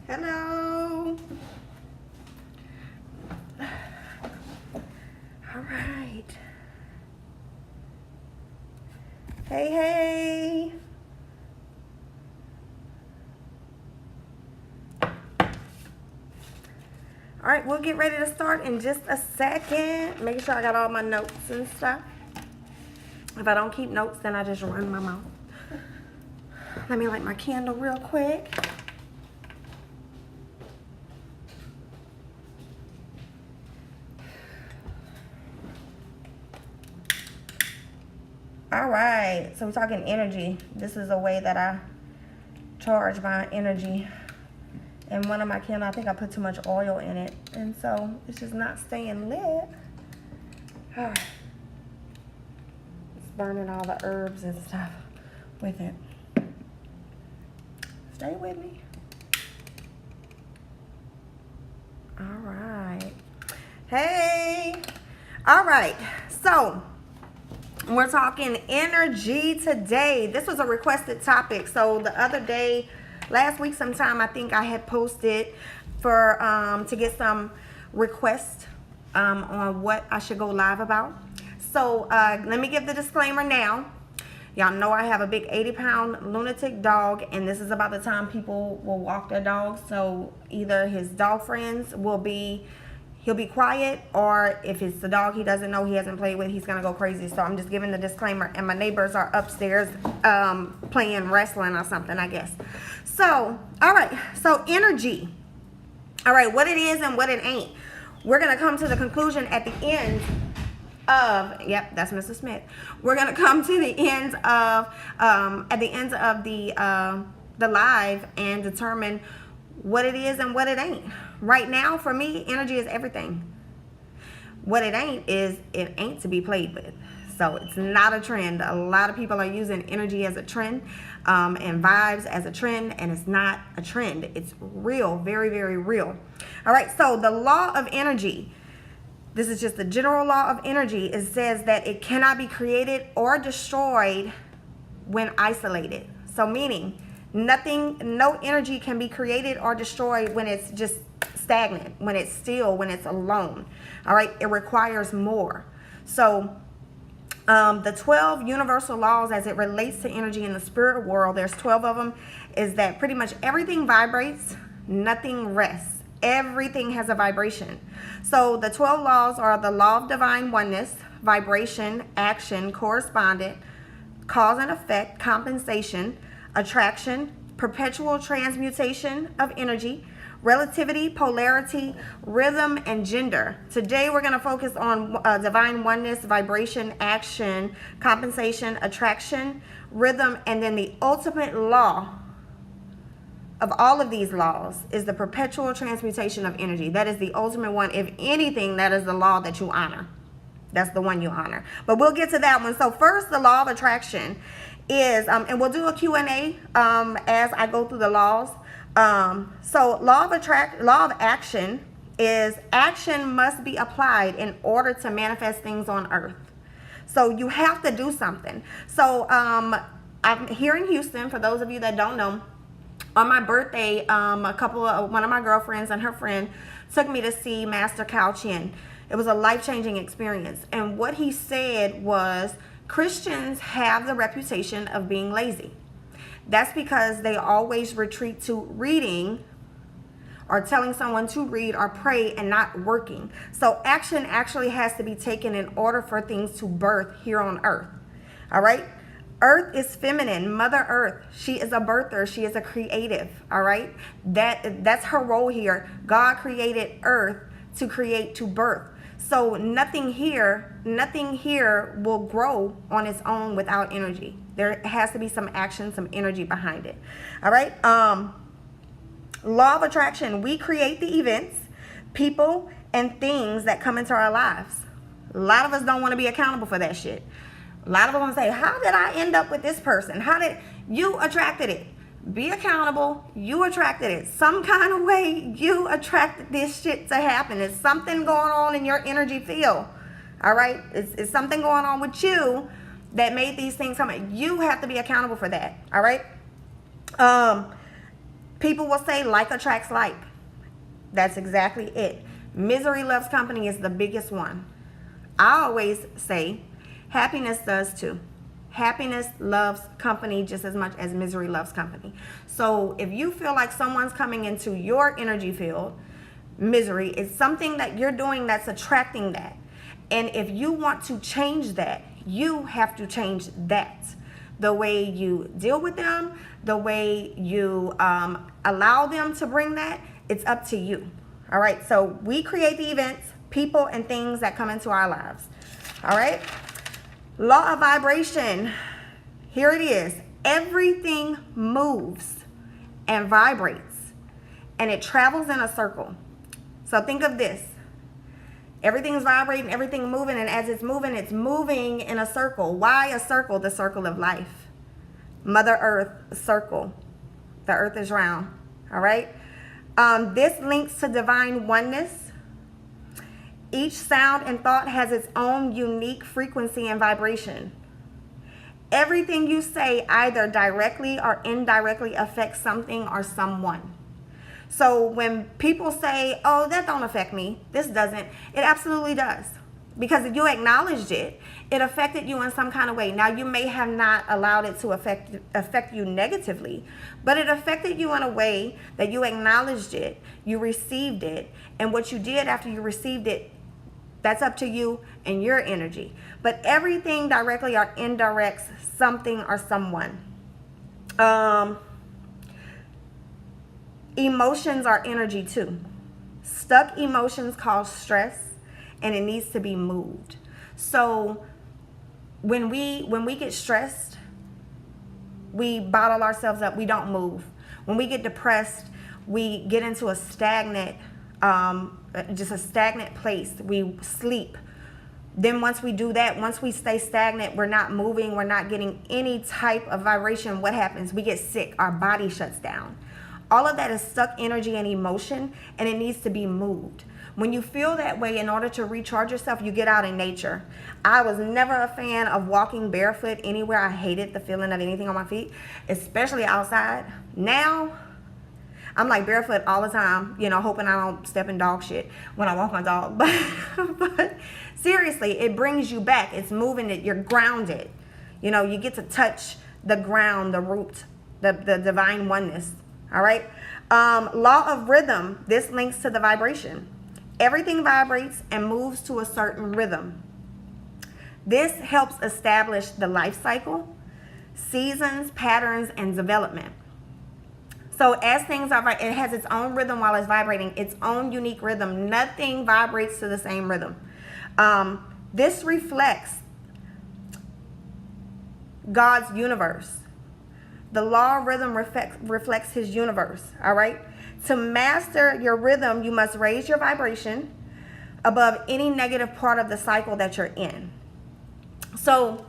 Hello. All right. Hey, hey. All right, we'll get ready to start in just a second. Making sure I got all my notes and stuff. If I don't keep notes, then I just run my mouth. Let me light my candle real quick. All right, so we're talking energy. This is a way that I charge my energy. And one of my candles, I think I put too much oil in it, and so it's just not staying lit. All right. It's burning all the herbs and stuff with it. Stay with me. All right. Hey. All right. So we're talking energy today. This was a requested topic. So the other day, last week sometime, I think I had posted for to get some requests on what I should go live about. So let me give the disclaimer now. Y'all know I have a big 80-pound lunatic dog, and this is about the time people will walk their dogs. So either his dog friends he'll be quiet, or if it's the dog he doesn't know, he hasn't played with, he's gonna go crazy. So I'm just giving the disclaimer, and my neighbors are upstairs playing wrestling or something, I guess. So, all right, so energy. All right, what it is and what it ain't. We're gonna come to the conclusion at the end of, yep, that's Mr. Smith. We're gonna come to the end of, at the end of the live and determine what it is and what it ain't. Right now, for me, energy is everything. What it ain't is it ain't to be played with. So it's not a trend. A lot of people are using energy as a trend and vibes as a trend, and it's not a trend. It's real, very, very real. All right, so the law of energy, this is just the general law of energy. It says that it cannot be created or destroyed when isolated. So meaning no energy can be created or destroyed when it's just stagnant, when it's still, when it's alone. All right, it requires more. So the 12 universal laws as it relates to energy in the spirit world, there's 12 of them, is that pretty much everything vibrates, nothing rests. Everything has a vibration. So the 12 laws are the law of divine oneness, vibration, action, correspondent, cause and effect, compensation, attraction, perpetual transmutation of energy, relativity, polarity, rhythm, and gender. Today we're going to focus on divine oneness, vibration, action, compensation, attraction, rhythm, and then the ultimate law of all of these laws is the perpetual transmutation of energy. That is the ultimate one. If anything, that is the law that you honor. That's the one you honor. But we'll get to that one. So first, the law of attraction is, and we'll do a Q&A as I go through the laws. So law of action is action must be applied in order to manifest things on earth. So you have to do something. So I'm here in Houston, for those of you that don't know. On my birthday, one of my girlfriends and her friend took me to see Master Kao Chen. It was a life-changing experience. And what he said was, Christians have the reputation of being lazy. That's because they always retreat to reading or telling someone to read or pray and not working. So action actually has to be taken in order for things to birth here on earth. All right? Earth is feminine. Mother Earth, she is a birther. She is a creative. All right? That's her role here. God created Earth to create, to birth. So nothing here will grow on its own without energy. There has to be some action, some energy behind it. All right? Law of attraction. We create the events, people, and things that come into our lives. A lot of us don't want to be accountable for that shit. A lot of them want to say, how did I end up with this person? How did you attracted it? Be accountable. You attracted it. Some kind of way you attracted this shit to happen. There's something going on in your energy field. All right? It's something going on with you that made these things come. You have to be accountable for that. All right. People will say like attracts like. That's exactly it. Misery loves company is the biggest one. I always say happiness does too. Happiness loves company just as much as misery loves company. So if you feel like someone's coming into your energy field, misery is something that you're doing that's attracting that. And if you want to change that, you have to change that. The way you deal with them, the way you allow them to bring that, it's up to you. All right. So we create the events, people, and things that come into our lives. All right. Law of vibration. Here it is. Everything moves and vibrates, and it travels in a circle. So think of this. Everything's vibrating, everything moving, and as it's moving in a circle. Why a circle? The circle of life. Mother Earth, circle. The earth is round. All right. This links to divine oneness. Each sound and thought has its own unique frequency and vibration. Everything you say either directly or indirectly affects something or someone. So when people say, oh, that don't affect me, this doesn't, it absolutely does. Because if you acknowledged it, it affected you in some kind of way. Now, you may have not allowed it to affect you negatively, but it affected you in a way that you acknowledged it, you received it, and what you did after you received it, that's up to you and your energy. But everything directly or indirects something or someone. Emotions are energy too. Stuck emotions cause stress, and it needs to be moved. So when we get stressed, we bottle ourselves up. We don't move. When we get depressed, we get into a stagnant, just a stagnant place. We sleep. Then once we do that, once we stay stagnant, we're not moving, we're not getting any type of vibration. What happens? We get sick. Our body shuts down. All of that is stuck energy and emotion, and it needs to be moved. When you feel that way, in order to recharge yourself, you get out in nature. I was never a fan of walking barefoot anywhere. I hated the feeling of anything on my feet, especially outside. Now, I'm like barefoot all the time, you know, hoping I don't step in dog shit when I walk my dog. But seriously, it brings you back. It's moving it. You're grounded. You know, you get to touch the ground, the root, the divine oneness. All right. Law of rhythm. This links to the vibration. Everything vibrates and moves to a certain rhythm. This helps establish the life cycle, seasons, patterns, and development. So as things are, it has its own rhythm while it's vibrating, its own unique rhythm. Nothing vibrates to the same rhythm. This reflects God's universe. The law of rhythm reflects his universe, all right? To master your rhythm, you must raise your vibration above any negative part of the cycle that you're in. So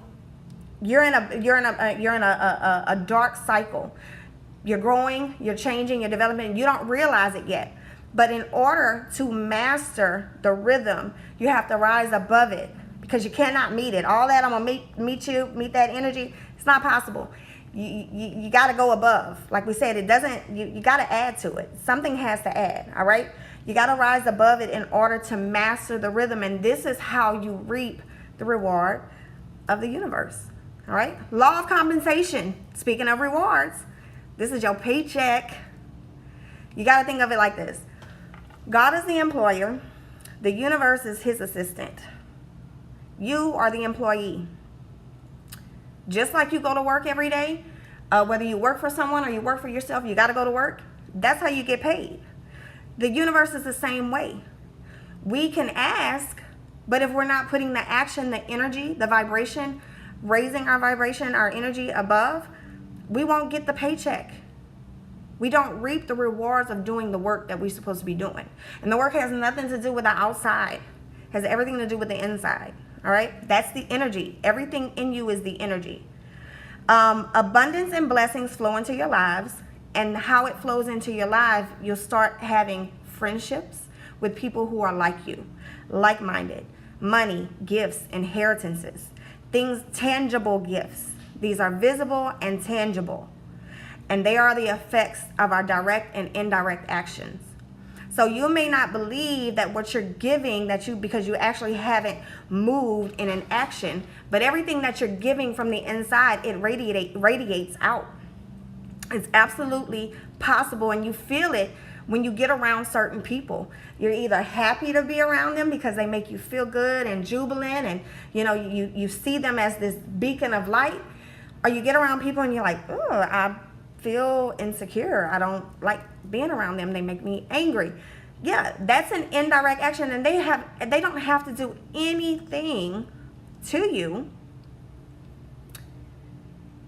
you're in a dark cycle. You're growing, you're changing, you're developing. You don't realize it yet. But in order to master the rhythm, you have to rise above it, because you cannot meet it. All that I'm gonna meet that energy, it's not possible. You got to go above. Like we said, it doesn't, you got to add to it. Something has to add, all right? You got to rise above it in order to master the rhythm. And this is how you reap the reward of the universe, all right? Law of compensation. Speaking of rewards, this is your paycheck. You got to think of it like this. God is the employer. The universe is his assistant. You are the employee. Just like you go to work every day, whether you work for someone or you work for yourself, you got to go to work. That's how you get paid. The universe is the same way. We can ask, but if we're not putting the action, the energy, the vibration, raising our vibration, our energy above, we won't get the paycheck. We don't reap the rewards of doing the work that we're supposed to be doing. And the work has nothing to do with the outside. It has everything to do with the inside. All right, that's the energy. Everything in you is the energy. Abundance and blessings flow into your lives, and how it flows into your life, you'll start having friendships with people who are like you, like-minded, money, gifts, inheritances, things, tangible gifts. These are visible and tangible, and they are the effects of our direct and indirect actions. So you may not believe that what you're giving, because you actually haven't moved in an action, but everything that you're giving from the inside, it radiates out. It's absolutely possible, and you feel it when you get around certain people. You're either happy to be around them because they make you feel good and jubilant, and you see them as this beacon of light, or you get around people and you're like, oh, I feel insecure. I don't like being around them. They make me angry. Yeah, that's an indirect action, and they don't have to do anything to you.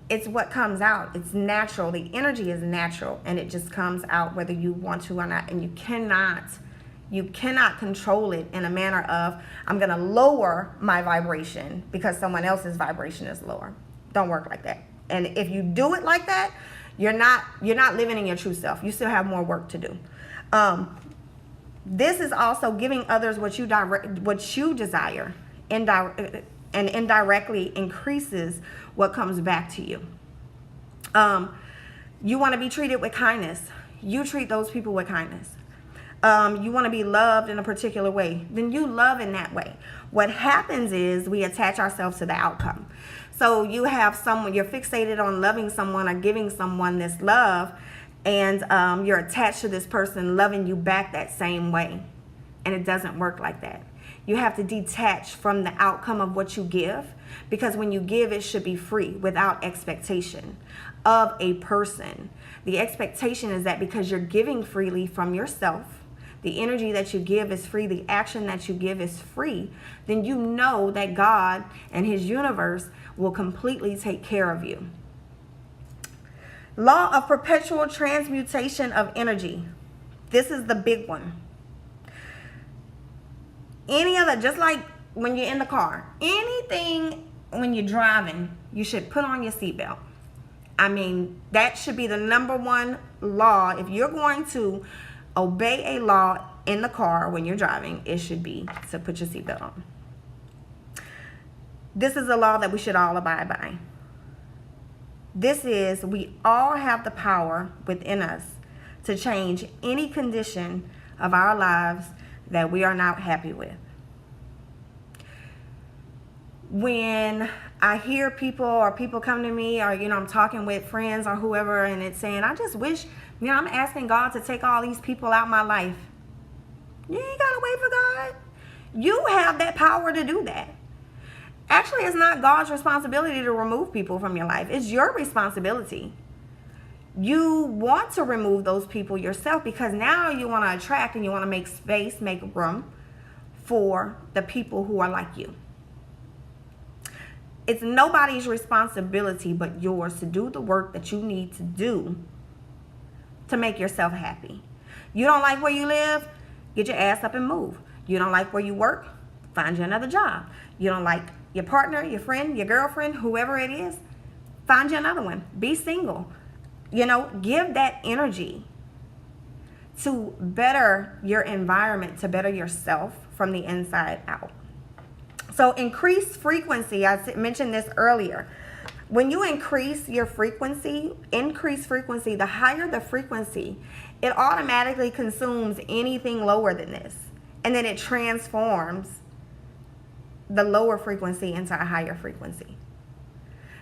It's what comes out. It's natural. The energy is natural, and it just comes out whether you want to or not. And you cannot control it in a manner of, I'm going to lower my vibration because someone else's vibration is lower. Don't work like that. And if you do it like that, you're not living in your true self. You still have more work to do. This is also giving others what you desire, and indirectly increases what comes back to you. You want to be treated with kindness. You treat those people with kindness. You want to be loved in a particular way, then you love in that way. What happens is we attach ourselves to the outcome. So you have someone, you're fixated on loving someone or giving someone this love, and you're attached to this person loving you back that same way. And it doesn't work like that. You have to detach from the outcome of what you give, because when you give, it should be free, without expectation of a person. The expectation is that because you're giving freely from yourself, the energy that you give is free, the action that you give is free, then you know that God and his universe will completely take care of you. Law of perpetual transmutation of energy. This is the big one. Just like when you're in the car, anything when you're driving, you should put on your seatbelt. I mean, that should be the number one law. If you're going to obey a law in the car when you're driving, it should be to put your seatbelt on. This is a law that we should all abide by. We all have the power within us to change any condition of our lives that we are not happy with. When I hear people come to me, or I'm talking with friends or whoever, and it's saying, I just wish, I'm asking God to take all these people out my life. You ain't gotta wait for God. You have that power to do that. Actually, it's not God's responsibility to remove people from your life. It's your responsibility. You want to remove those people yourself, because now you want to attract and you want to make space, make room for the people who are like you. It's nobody's responsibility but yours to do the work that you need to do to make yourself happy. You don't like where you live? Get your ass up and move. You don't like where you work? Find you another job. You don't like your partner, your friend, your girlfriend, whoever it is? Find you another one. Be single. Give that energy to better your environment, to better yourself from the inside out. So increase frequency. I mentioned this earlier. When you increase frequency, the higher the frequency, it automatically consumes anything lower than this. And then it transforms the lower frequency into a higher frequency.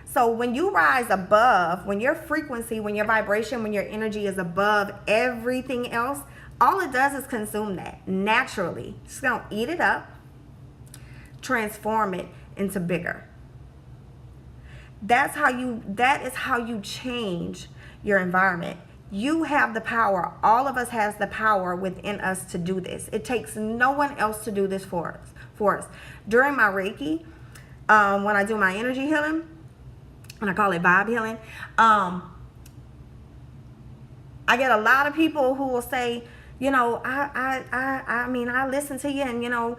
So when you rise above, when your frequency, when your vibration, when your energy is above everything else, all it does is consume that naturally. It's going to eat it up, transform it into bigger. That is how you change your environment. You have the power. All of us has the power within us to do this. It takes no one else to do this for us. During my Reiki, when I do my energy healing, and I call it vibe healing, I get a lot of people who will say, I listen to you, and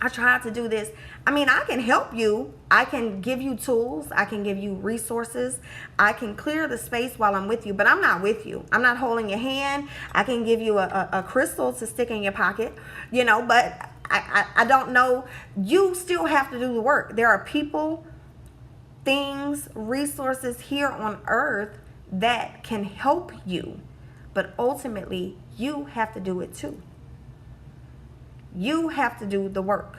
I tried to do this. I can help you. I can give you tools. I can give you resources. I can clear the space while I'm with you, but I'm not with you. I'm not holding your hand. I can give you a crystal to stick in your pocket, but I don't know. You still have to do the work. There are people, things, resources here on earth that can help you, but ultimately you have to do it too. You have to do the work.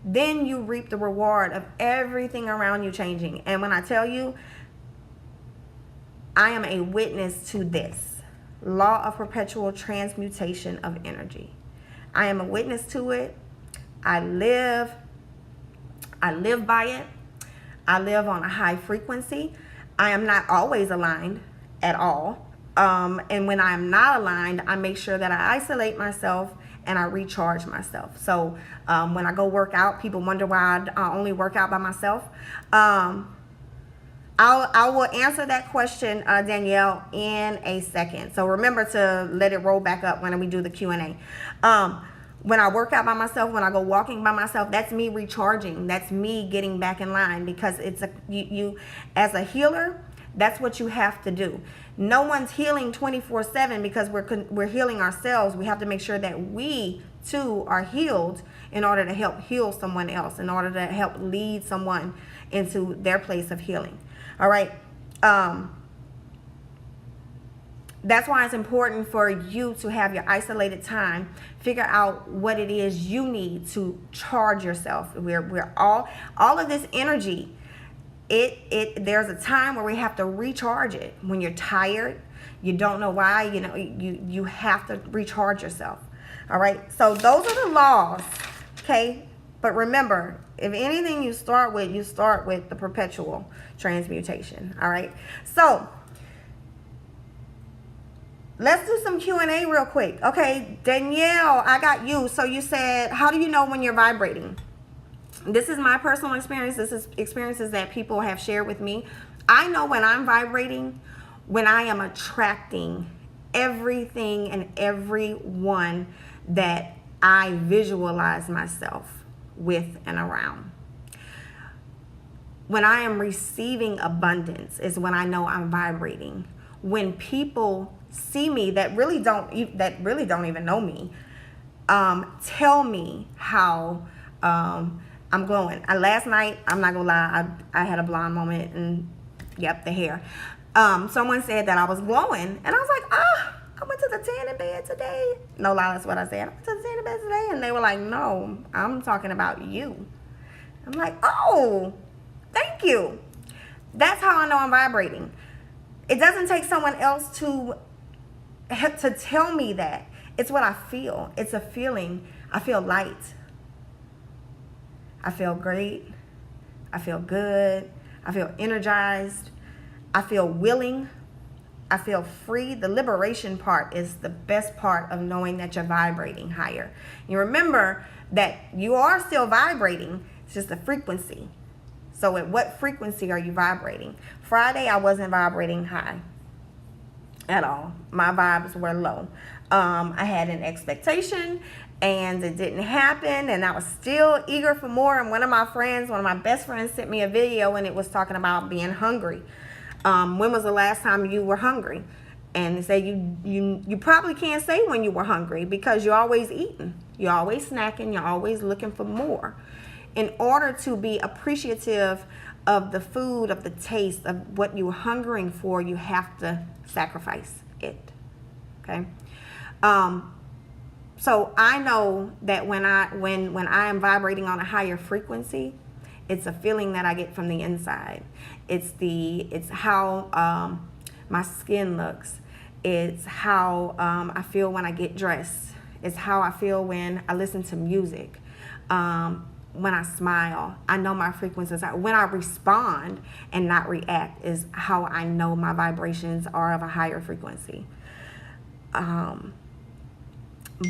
Then you reap the reward of everything around you changing. And when I tell you, I am a witness to this law of perpetual transmutation of energy. I am a witness to it. I live by it. I live on a high frequency. I am not always aligned at all. And when I'm not aligned, I make sure that I isolate myself and I recharge myself. So when I go work out, people wonder why I only work out by myself. I will answer that question, Danielle, in a second. So remember to let it roll back up when we do the Q&A. When I work out by myself, when I go walking by myself, that's me recharging. That's me getting back in line, because it's you as a healer, that's what you have to do. No one's healing 24/7 because we're healing ourselves. We have to make sure that we too are healed in order to help heal someone else, in order to help lead someone into their place of healing. All right. That's why it's important for you to have your isolated time. Figure out what it is you need to charge yourself. We're all of this energy. There's a time where we have to recharge it. When you're tired, you don't know why, you have to recharge yourself. All right. So those are the laws. Okay. But remember, if anything you start with the perpetual transmutation. All right. So let's do some Q&A real quick. Okay, Danielle, I got you. So you said, how do you know when you're vibrating? This is my personal experience. This is experiences that people have shared with me. I know when I'm vibrating, when I am attracting everything and everyone that I visualize myself with and around. When I am receiving abundance is when I know I'm vibrating. When people see me that really don't even know me, tell me how I'm glowing. Last night, I'm not gonna lie, I had a blonde moment, and yep, the hair. Someone said that I was glowing, and I was like, I went to the tanning bed today. No lie, that's what I said. I went to the tanning bed today, and they were like, no, I'm talking about you. I'm like, oh, thank you. That's how I know I'm vibrating. It doesn't take someone else to tell me that. It's what I feel. It's a feeling. I feel light. I feel great. I feel good. I feel energized. I feel willing. I feel free. The liberation part is the best part of knowing that you're vibrating higher. You remember that you are still vibrating. It's just the frequency. So at what frequency are you vibrating? Friday, I wasn't vibrating high at all. My vibes were low. I had an expectation and it didn't happen, and I was still eager for more. And one of my best friends sent me a video, and it was talking about being hungry. When was the last time you were hungry? And they say you probably can't say when you were hungry, because you're always eating. You're always snacking. You're always looking for more. In order to be appreciative of the food, of the taste, of what you're hungering for, you have to sacrifice it. Okay? So I know that when I am vibrating on a higher frequency, it's a feeling that I get from the inside. It's how my skin looks. It's how I feel when I get dressed. It's how I feel when I listen to music. When I smile, I know my frequencies. When I respond and not react is how I know my vibrations are of a higher frequency.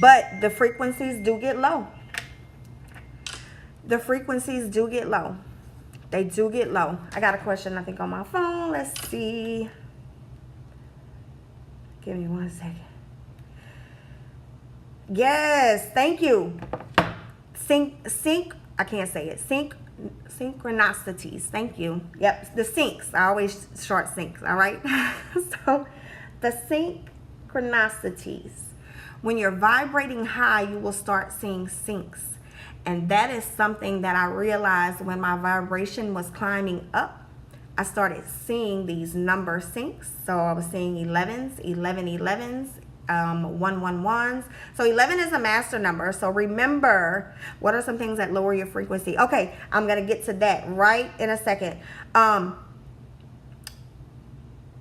But the frequencies do get low. The frequencies do get low. They do get low. I got a question, I think, on my phone. Let's see. Give me 1 second. Yes, thank you. I can't say it. Synchronicities. Thank you. Yep, the syncs. I always short syncs, all right? So the synchronicities. When you're vibrating high, you will start seeing syncs. And that is something that I realized when my vibration was climbing up. I started seeing these number syncs. So I was seeing 11s, 11s, 111s. So 11 is a master number. So remember, what are some things that lower your frequency? Okay, I'm going to get to that right in a second.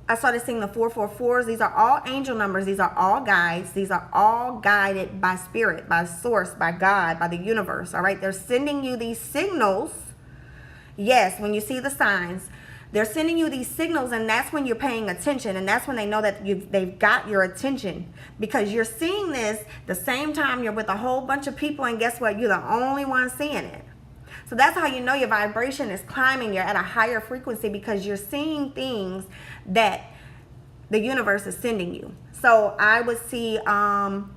I started seeing the 444s. These are all angel numbers. These are all guides. These are all guided by spirit, by source, by God, by the universe. All right. They're sending you these signals. Yes. When you see the signs, they're sending you these signals, and that's when you're paying attention. And that's when they know that they've got your attention, because you're seeing this the same time you're with a whole bunch of people. And guess what? You're the only one seeing it. So that's how you know your vibration is climbing. You're at a higher frequency because you're seeing things that the universe is sending you. So I would see, even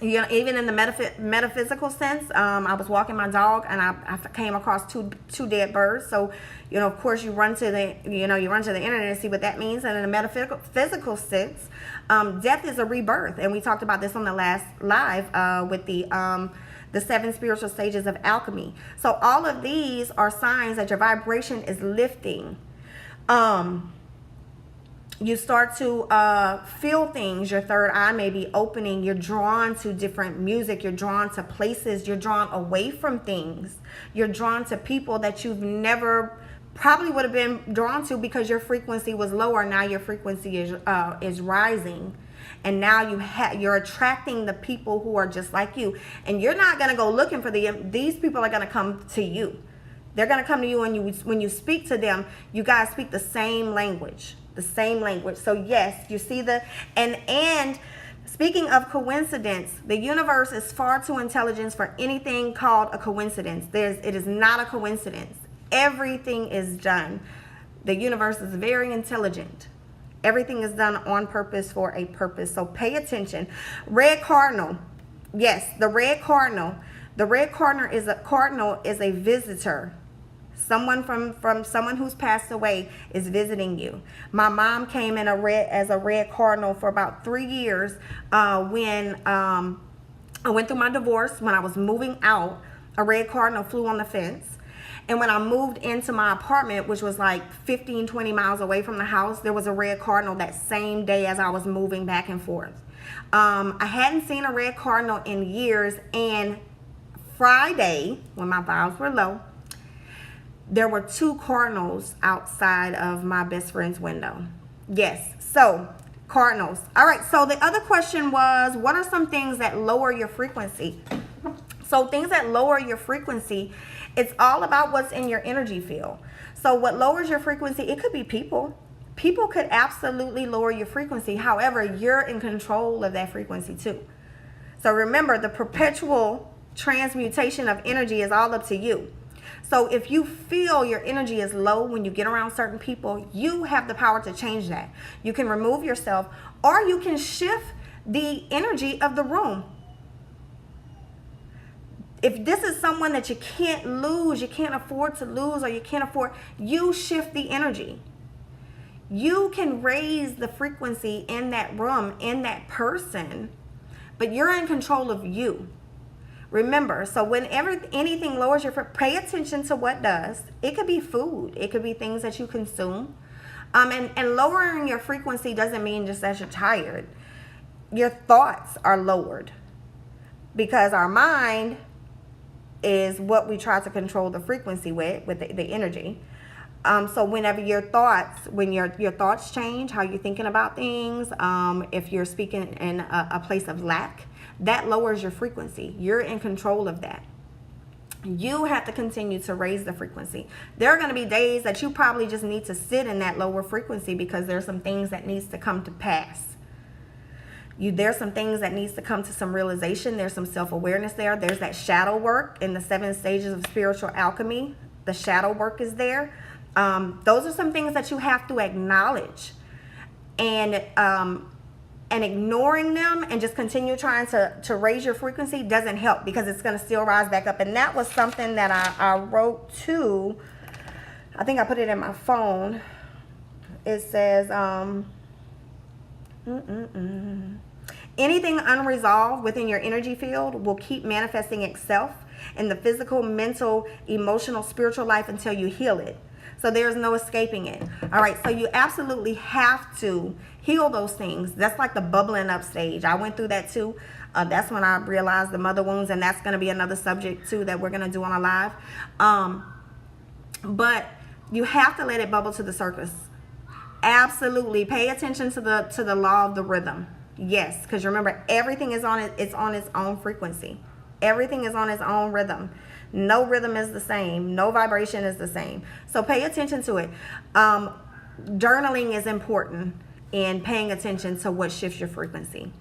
in the metaphysical sense, I was walking my dog and I came across two dead birds. So, of course, you run to the internet and see what that means. And in a metaphysical sense, death is a rebirth. And we talked about this on the last live with the 7 spiritual stages of alchemy. So all of these are signs that your vibration is lifting. You start to feel things. Your third eye may be opening. You're drawn to different music. You're drawn to places. You're drawn away from things. You're drawn to people that you've never probably would have been drawn to because your frequency was lower. Now your frequency is rising. And now you're attracting the people who are just like you. And you're not going to go looking for these people are going to come to you. They're going to come to you, and when you speak to them, you guys speak the same language. The same language. So yes, you see and speaking of coincidence, the universe is far too intelligent for anything called a coincidence. It is not a coincidence. Everything is done. The universe is very intelligent. Everything is done on purpose for a purpose. So pay attention. Red cardinal. Yes, the red cardinal. The red cardinal is a visitor. Someone from someone who's passed away is visiting you. My mom came in as a red cardinal for about 3 years when I went through my divorce. When I was moving out, a red cardinal flew on the fence. And when I moved into my apartment, which was like 15, 20 miles away from the house, there was a red cardinal that same day as I was moving back and forth. I hadn't seen a red cardinal in years. And Friday, when my vibes were low, there were 2 cardinals outside of my best friend's window. Yes, so cardinals. All right, so the other question was, what are some things that lower your frequency? So things that lower your frequency, it's all about what's in your energy field. So what lowers your frequency, it could be people. People could absolutely lower your frequency. However, you're in control of that frequency too. So remember, the perpetual transmutation of energy is all up to you. So if you feel your energy is low when you get around certain people, you have the power to change that. You can remove yourself, or you can shift the energy of the room. If this is someone that you can't lose, you can't afford to lose, or you shift the energy. You can raise the frequency in that room, in that person, but you're in control of you. Remember, so whenever anything lowers your frequency, pay attention to what does. It could be food. It could be things that you consume. And lowering your frequency doesn't mean just that you're tired. Your thoughts are lowered because our mind is what we try to control the frequency with the energy. So whenever your thoughts change, how you're thinking about things, if you're speaking in a place of lack, that lowers your frequency. You're in control of that. You have to continue to raise the frequency. There are going to be days that you probably just need to sit in that lower frequency because there's some things that needs to come to pass. There's some things that needs to come to some realization. There's some self-awareness there. There's that shadow work in the 7 stages of spiritual alchemy. The shadow work is there. Those are some things that you have to acknowledge, and ignoring them and just continue trying to raise your frequency doesn't help because it's going to still rise back up. And that was something that I wrote to, I think I put it in my phone. It says, Anything unresolved within your energy field will keep manifesting itself in the physical, mental, emotional, spiritual life until you heal it. So there's no escaping it. All right, so you absolutely have to heal those things. That's like the bubbling up stage. I went through that too. That's when I realized the mother wounds, and that's going to be another subject too that we're going to do on a live. But you have to let it bubble to the surface. Absolutely. Pay attention to the law of the rhythm. Yes, because remember, everything is on its own frequency. Everything is on its own rhythm. No rhythm is the same. No vibration is the same. So pay attention to it. Journaling is important in paying attention to what shifts your frequency.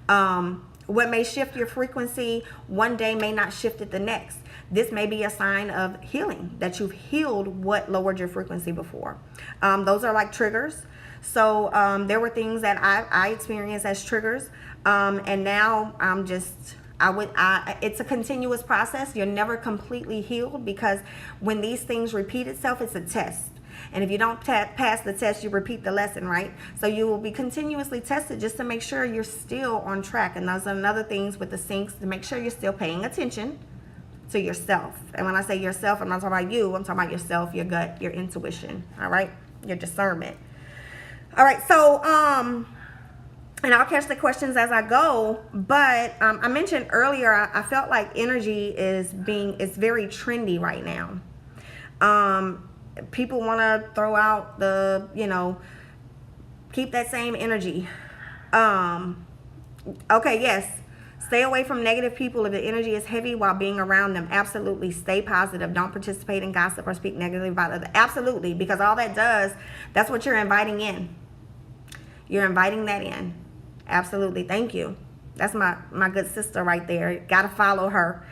What may shift your frequency one day may not shift it the next. This may be a sign of healing, that you've healed what lowered your frequency before. Those are like triggers. So there were things that I experienced as triggers, and now it's a continuous process. You're never completely healed, because when these things repeat itself, it's a test. And if you don't pass the test, you repeat the lesson, right? So you will be continuously tested just to make sure you're still on track. And those are another things with the syncs, to make sure you're still paying attention to yourself. And when I say yourself, I'm not talking about you. I'm talking about yourself, your gut, your intuition, all right? Your discernment. All right, so and I'll catch the questions as I go, but I mentioned earlier, I felt like energy is very trendy right now. People want to throw out keep that same energy. Okay, yes, stay away from negative people if the energy is heavy while being around them. Absolutely, stay positive. Don't participate in gossip or speak negatively about others. Absolutely, because all that does, that's what you're inviting in. You're inviting that in. Absolutely. Thank you. That's my good sister right there. Got to follow her.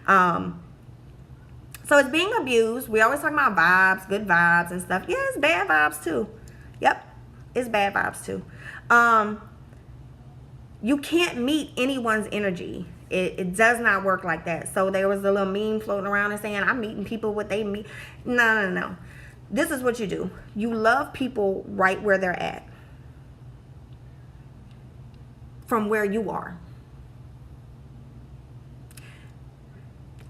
So it's being abused. We always talk about vibes, good vibes and stuff. Yeah, it's bad vibes too. Yep, it's bad vibes too. You can't meet anyone's energy. It does not work like that. So there was a little meme floating around and saying, I'm meeting people what they meet. No. This is what you do. You love people right where they're at, from where you are.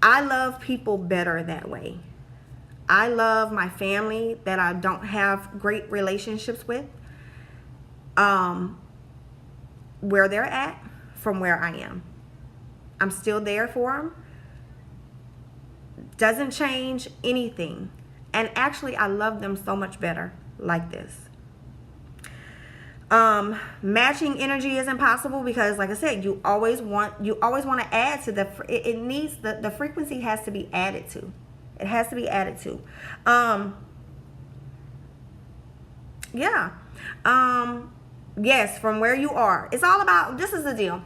I love people better that way. I love my family that I don't have great relationships with, where they're at from where I am. I'm still there for them. Doesn't change anything. And actually, I love them so much better like this. Matching energy is impossible, because like I said, you always want to add to the frequency has to be added to. It has to be added to. Yes, from where you are. It's all about, this is the deal.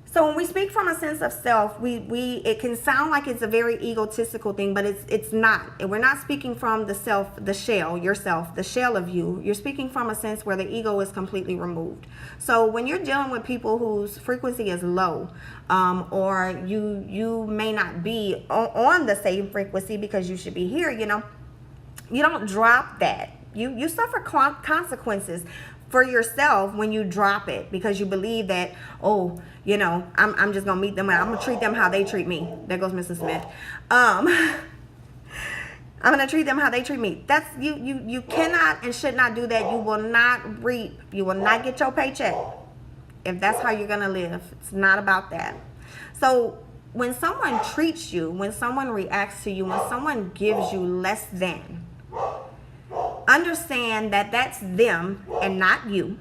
So when we speak from a sense of self, it can sound like it's a very egotistical thing, but it's not. And we're not speaking from the self, the shell, yourself, the shell of you. You're speaking from a sense where the ego is completely removed. So when you're dealing with people whose frequency is low, or you may not be on the same frequency because you should be here, you don't drop that. You suffer consequences for yourself when you drop it, because you believe that, I'm just gonna meet them and I'm gonna treat them how they treat me. There goes Mrs. Smith. I'm gonna treat them how they treat me. That's you cannot and should not do that. You will not reap, you will not get your paycheck if that's how you're gonna live. It's not about that. So when someone treats you, when someone reacts to you, when someone gives you less than, understand that that's them and not you.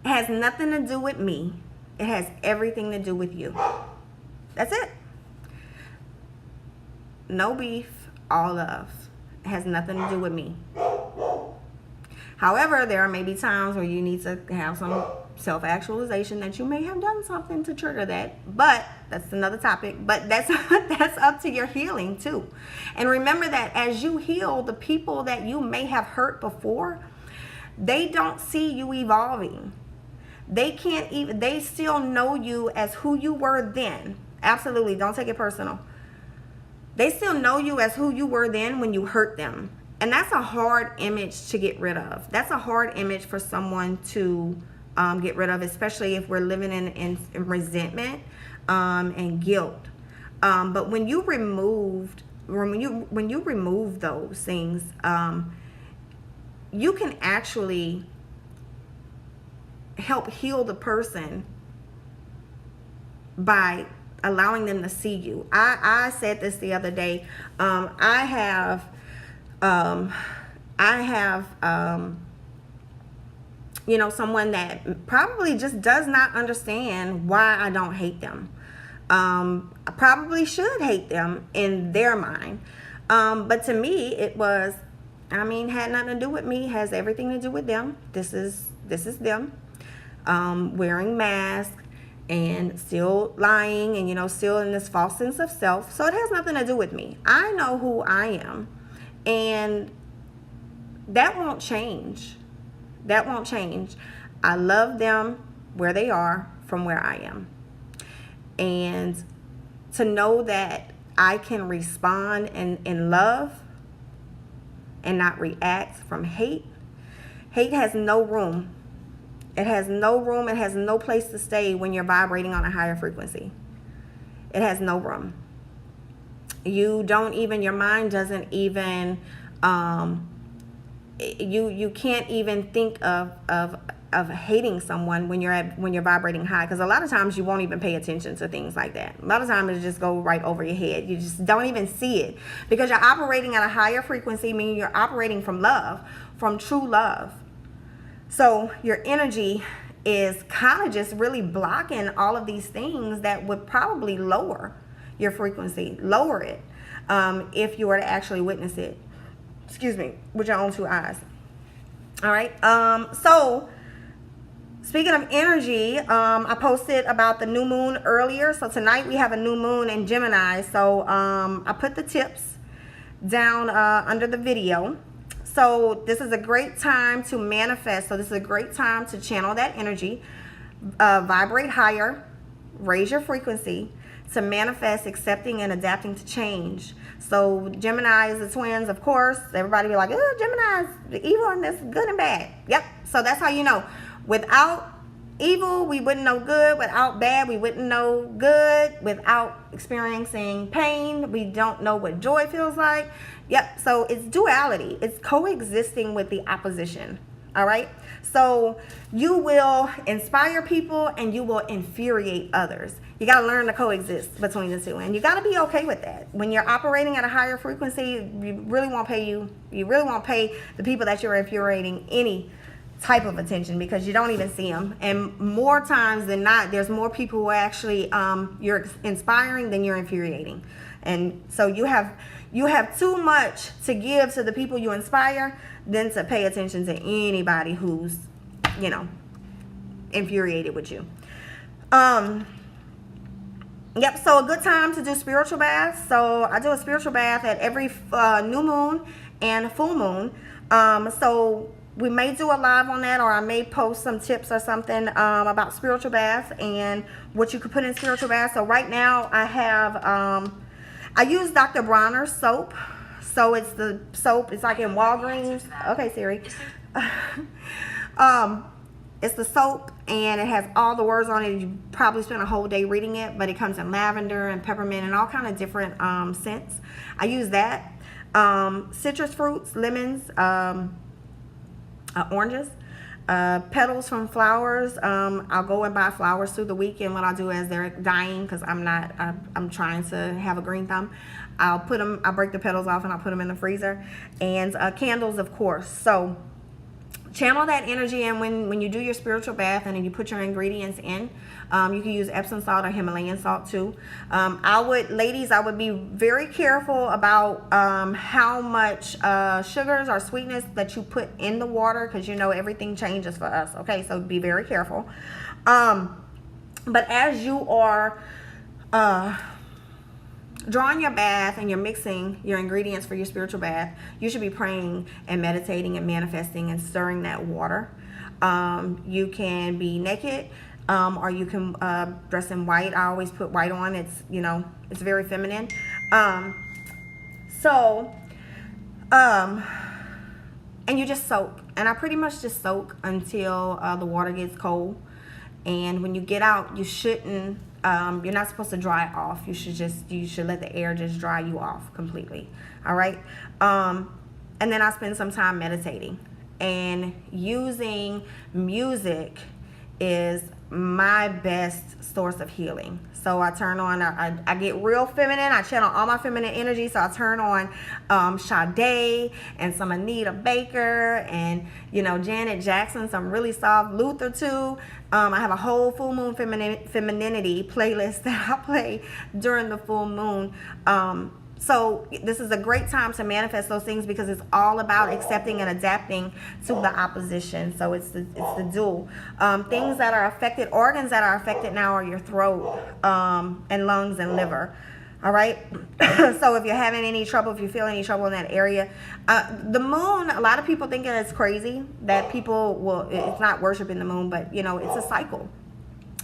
It has nothing to do with me. It has everything to do with you. That's it. No beef, all love. It has nothing to do with me. However, there may be times where you need to have some self-actualization that you may have done something to trigger that, but that's another topic. But that's up to your healing too. And remember that as you heal, the people that you may have hurt before, they don't see you evolving. They still know you as who you were then. Absolutely, don't take it personal. They still know you as who you were then when you hurt them. And that's a hard image to get rid of. That's a hard image for someone to get rid of, especially if we're living in resentment and guilt. But when you remove those things, you can actually help heal the person by allowing them to see you. I said this the other day. I have someone that probably just does not understand why I don't hate them. I probably should hate them in their mind. But to me, it was, had nothing to do with me, has everything to do with them. This is them wearing masks and still lying and, still in this false sense of self. So it has nothing to do with me. I know who I am, and that won't change. That won't change. I love them where they are from where I am. And to know that I can respond in love and not react from hate. Hate has no room. It has no room. It has no place to stay when you're vibrating on a higher frequency. It has no room. Your mind doesn't even, you can't even think of hating someone when you're vibrating high, because a lot of times you won't even pay attention to things like that. A lot of times it just go right over your head. You just don't even see it, because you're operating at a higher frequency, meaning you're operating from love, from true love. So your energy is kind of just really blocking all of these things that would probably lower your frequency, lower it, if you were to actually witness it, with your own two eyes. All right. So speaking of energy, I posted about the new moon earlier. So tonight we have a new moon in Gemini. So I put the tips down under the video. So this is a great time to manifest. So this is a great time to channel that energy, vibrate higher, raise your frequency, to manifest, accepting, and adapting to change. So Gemini is the twins, of course. Everybody be like, oh, Gemini is evil and this good and bad. Yep. So that's how you know. Without evil, we wouldn't know good. Without bad, we wouldn't know good. Without experiencing pain, we don't know what joy feels like. Yep. So it's duality. It's coexisting with the opposition. All right. So you will inspire people and you will infuriate others. You got to learn to coexist between the two, and you got to be okay with that. When you're operating at a higher frequency, you really won't pay the people that you're infuriating any type of attention, because you don't even see them. And more times than not, there's more people who are actually you're inspiring than you're infuriating. And so you have too much to give to the people you inspire than to pay attention to anybody who's, infuriated with you. Yep, so a good time to do spiritual baths. So I do a spiritual bath at every new moon and full moon. So we may do a live on that, or I may post some tips or something about spiritual baths and what you could put in spiritual baths. So right now I have, I use Dr. Bronner's soap. So it's the soap, it's like in Walgreens. Okay, Siri. It's the soap, and it has all the words on it. You probably spent a whole day reading it, but it comes in lavender and peppermint and all kind of different scents. I use that. Citrus fruits, lemons, oranges, petals from flowers. I'll go and buy flowers through the weekend. What I'll do is they're dying, because I'm trying to have a green thumb. I'll break the petals off and I'll put them in the freezer. And candles, of course. So channel that energy, and when you do your spiritual bath and then you put your ingredients in, you can use Epsom salt or Himalayan salt too. Ladies, I would be very careful about how much sugars or sweetness that you put in the water, because everything changes for us. Okay, so be very careful. But as you are drawing your bath and you're mixing your ingredients for your spiritual bath, you should be praying and meditating and manifesting and stirring that water. You can be naked, or you can dress in white. I always put white on. It's it's very feminine. and you just soak. And I pretty much just soak until the water gets cold. And when you get out, you shouldn't, you're not supposed to dry off. You should let the air just dry you off completely. All right. And then I spend some time meditating, and using music is my best source of healing. So I turn on, I get real feminine. I channel all my feminine energy. So I turn on Sade and some Anita Baker and, Janet Jackson, some really soft Luther too. I have a whole full moon femininity playlist that I play during the full moon. So this is a great time to manifest those things, because it's all about accepting and adapting to the opposition. So it's the dual. Things that are affected, organs that are affected now are your throat, and lungs and liver. All right. So if you're having any trouble, if you feel any trouble in that area, the moon, a lot of people think it's crazy that people it's not worshiping the moon, but it's a cycle.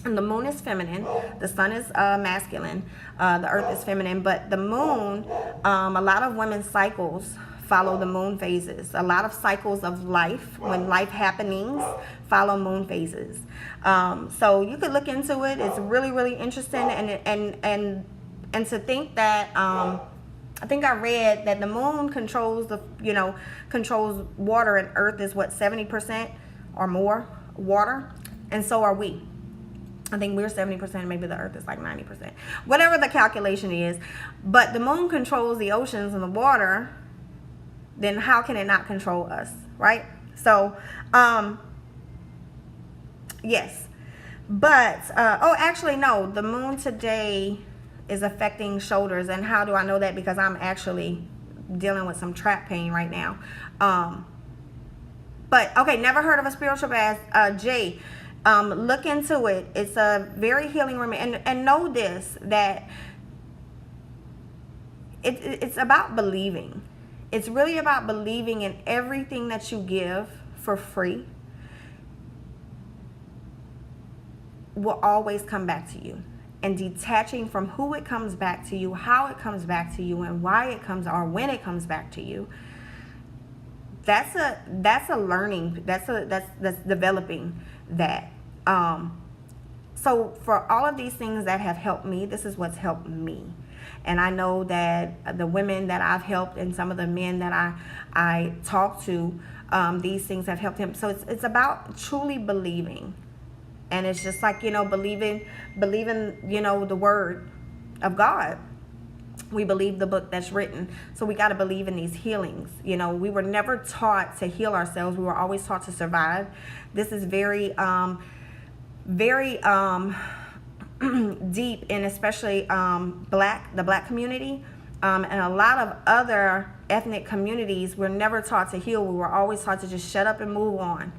And the moon is feminine, the sun is masculine, the earth is feminine, but the moon, a lot of women's cycles follow the moon phases. A lot of cycles of life, when life happenings, follow moon phases. So you could look into it. It's really, really interesting. And to think that, I think I read that the moon controls controls water, and earth is 70% or more water, and so are we. I think we're 70%, maybe the earth is like 90%. Whatever the calculation is. But the moon controls the oceans and the water, then how can it not control us, right? So, yes. But, actually, no. The moon today is affecting shoulders. And how do I know that? Because I'm actually dealing with some trap pain right now. But, okay, never heard of a spiritual bath. Jay. Look into it. It's a very healing remedy. And know this, that it's about believing. It's really about believing in everything that you give for free will always come back to you. And detaching from who it comes back to you, how it comes back to you, and why it comes, or when it comes back to you. That's a learning. That's developing that. So for all of these things that have helped me, this is what's helped me. And I know that the women that I've helped and some of the men that I talk to, these things have helped him. So it's about truly believing. And it's just like, believing, the word of God. We believe the book that's written. So we got to believe in these healings. We were never taught to heal ourselves. We were always taught to survive. This is very deep in especially the black community, and a lot of other ethnic communities. We're never taught to heal. We were always taught to just shut up and move on.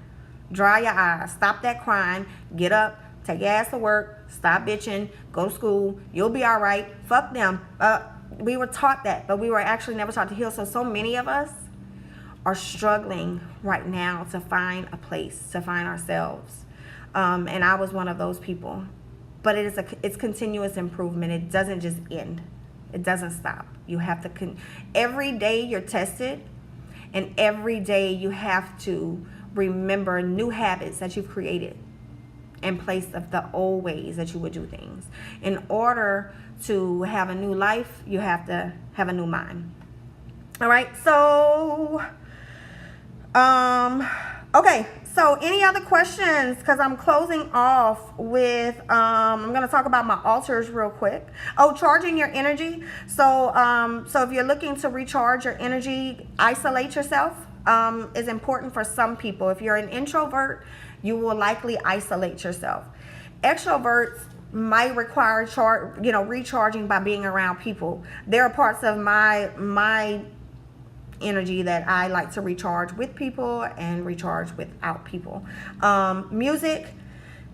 Dry your eyes. Stop that crying. Get up. Take your ass to work. Stop bitching. Go to school. You'll be all right. Fuck them. We were taught that, but we were actually never taught to heal. So many of us are struggling right now to find a place, to find ourselves. And I was one of those people. But it's continuous improvement. It doesn't just end. It doesn't stop. You have to every day you're tested, and every day you have to remember new habits that you've created in place of the old ways that you would do things. In order to have a new life, you have to have a new mind. All right. So, okay. So any other questions? Because I'm closing off with, I'm going to talk about my altars real quick. Oh, charging your energy. So if you're looking to recharge your energy, isolate yourself is important for some people. If you're an introvert, you will likely isolate yourself. Extroverts might require recharging by being around people. There are parts of my energy that I like to recharge with people and recharge without people. Music,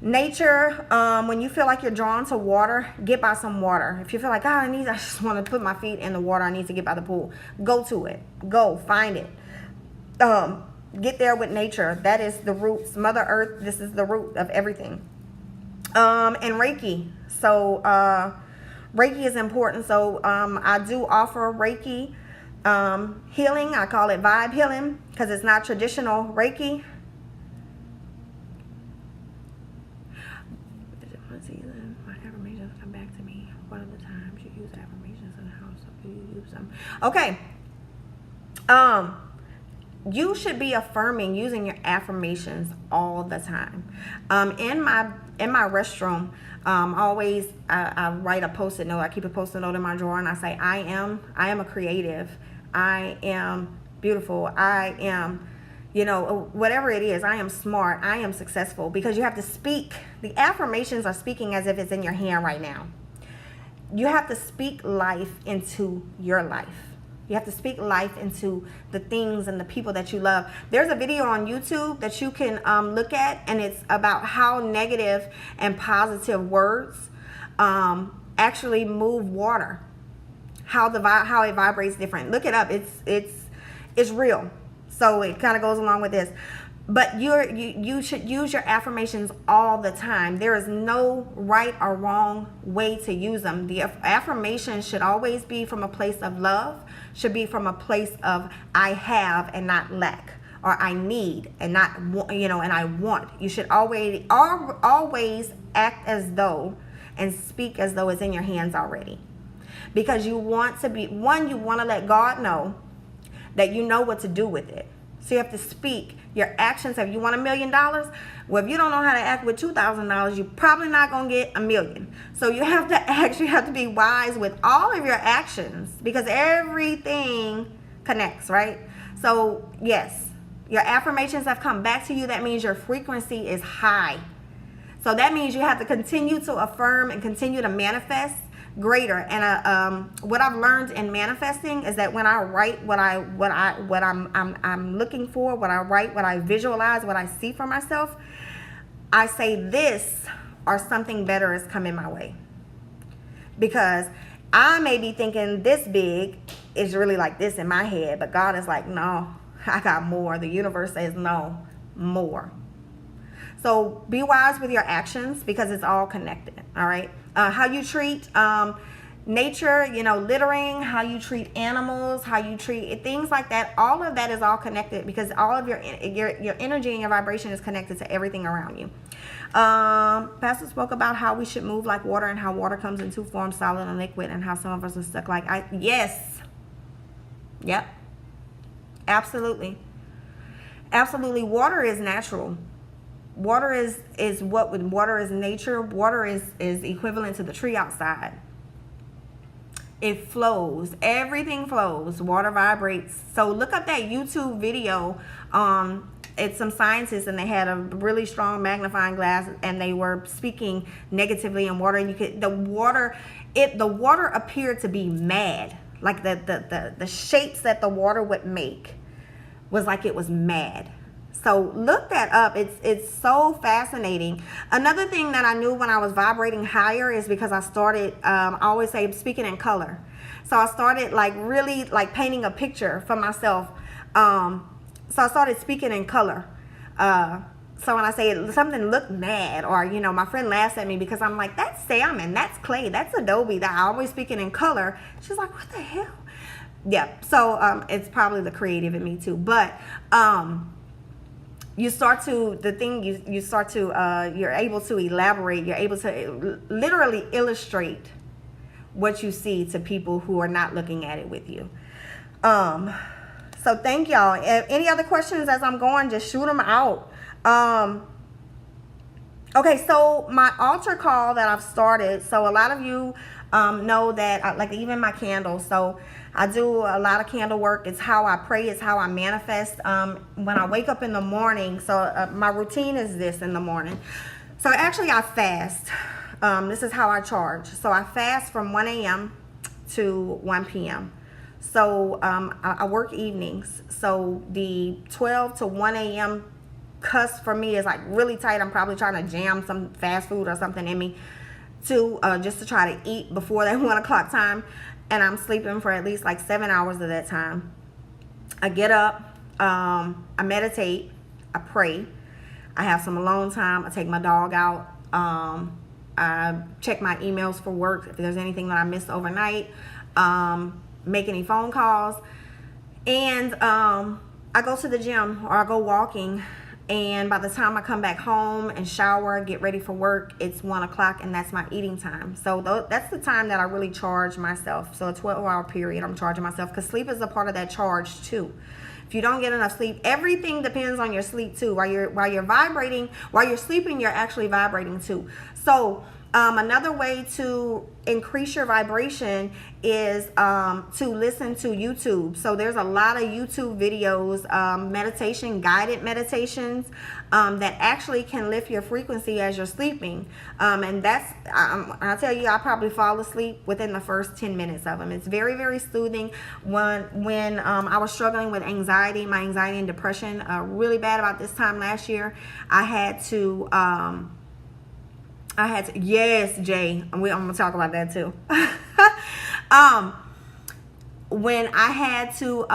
nature. When you feel like you're drawn to water, get by some water. If you feel like, I just want to put my feet in the water, I need to get by the pool, go to it. Go find it. Get there with nature. That is the roots. Mother Earth, this is the root of everything. And Reiki. So Reiki is important. So I do offer Reiki healing. I call it vibe healing because it's not traditional Reiki. My affirmations come back to me. What are the times you use affirmations in the house? Do you use them? Okay. You should be affirming, using your affirmations all the time. In my restroom, always I write a post-it note. I keep a post-it note in my drawer, and I say, I am a creative. I am beautiful. I am, whatever it is. I am smart. I am successful. Because you have to speak. The affirmations are speaking as if it's in your hand right now. You have to speak life into your life. You have to speak life into the things and the people that you love. There's a video on YouTube that you can look at, and it's about how negative and positive words actually move water. How it vibrates different. Look it up. It's real. So it kind of goes along with this. But you should use your affirmations all the time. There is no right or wrong way to use them. The affirmation should always be from a place of love, should be from a place of I have and not lack, or I need and not, and I want. You should always act as though and speak as though it's in your hands already. Because you want to let God know that you know what to do with it. So you have to speak your actions. If you want $1 million, well, if you don't know how to act with $2,000, you're probably not going to get $1 million. So you have to be wise with all of your actions, because everything connects, right? So yes, your affirmations have come back to you. That means your frequency is high. So that means you have to continue to affirm and continue to manifest greater. And what I've learned in manifesting is that when I write what I'm looking for, what I write, what I visualize, what I see for myself, I say this or something better is coming my way. Because I may be thinking this big is really like this in my head, but God is like, no, I got more. The universe says no, more. So be wise with your actions, because it's all connected. All right. How you treat nature, littering, how you treat animals, how you treat things like that. All of that is all connected, because all of your energy and your vibration is connected to everything around you. Pastor spoke about how we should move like water, and how water comes in two forms, solid and liquid, and how some of us are stuck like ice. Yes. Yep. Absolutely. Absolutely. Water is natural. Water is nature. Water is equivalent to the tree outside. It flows. Everything flows. Water vibrates. So look up that YouTube video. It's some scientists, and they had a really strong magnifying glass, and they were speaking negatively in water. And the water appeared to be mad. Like the shapes that the water would make was like it was mad. So look that up. It's so fascinating. Another thing that I knew when I was vibrating higher is because I started, I always say, speaking in color. So I started really painting a picture for myself. So I started speaking in color. So when I say something looked mad, or, my friend laughs at me because I'm like, that's salmon, that's clay, that's adobe, that I always speaking in color. She's like, what the hell? Yeah. So it's probably the creative in me too. But, you're able to elaborate, you're able to literally illustrate what you see to people who are not looking at it with you. So thank y'all. Any other questions as I'm going, just shoot them out. Okay, so my altar call that I've started, so a lot of you know that, even my candles, so I do a lot of candle work. It's how I pray. It's how I manifest. When I wake up in the morning, so my routine is this in the morning. So actually I fast. This is how I charge. So I fast from 1 a.m. to 1 p.m. So I work evenings. So the 12 to 1 a.m. cusp for me is really tight. I'm probably trying to jam some fast food or something in me just to try to eat before that 1 o'clock time. And I'm sleeping for at least 7 hours of that time. I get up, I meditate, I pray, I have some alone time, I take my dog out, I check my emails for work if there's anything that I missed overnight, make any phone calls, And I go to the gym or I go walking, and by the time I come back home and shower, get ready for work, it's 1 o'clock, and that's my eating time. So that's the time that I really charge myself. So a 12-hour period, I'm charging myself, because sleep is a part of that charge too. If you don't get enough sleep, everything depends on your sleep too. While you're vibrating, while you're sleeping, you're actually vibrating too. So another way to increase your vibration is to listen to YouTube. So there's a lot of YouTube videos, guided meditations that actually can lift your frequency as you're sleeping. And that's, I'll tell you, I probably fall asleep within the first 10 minutes of them. It's very, very soothing. When I was struggling with anxiety, my anxiety and depression really bad about this time last year, I had to, yes, Jay, I'm gonna talk about that too. When I had to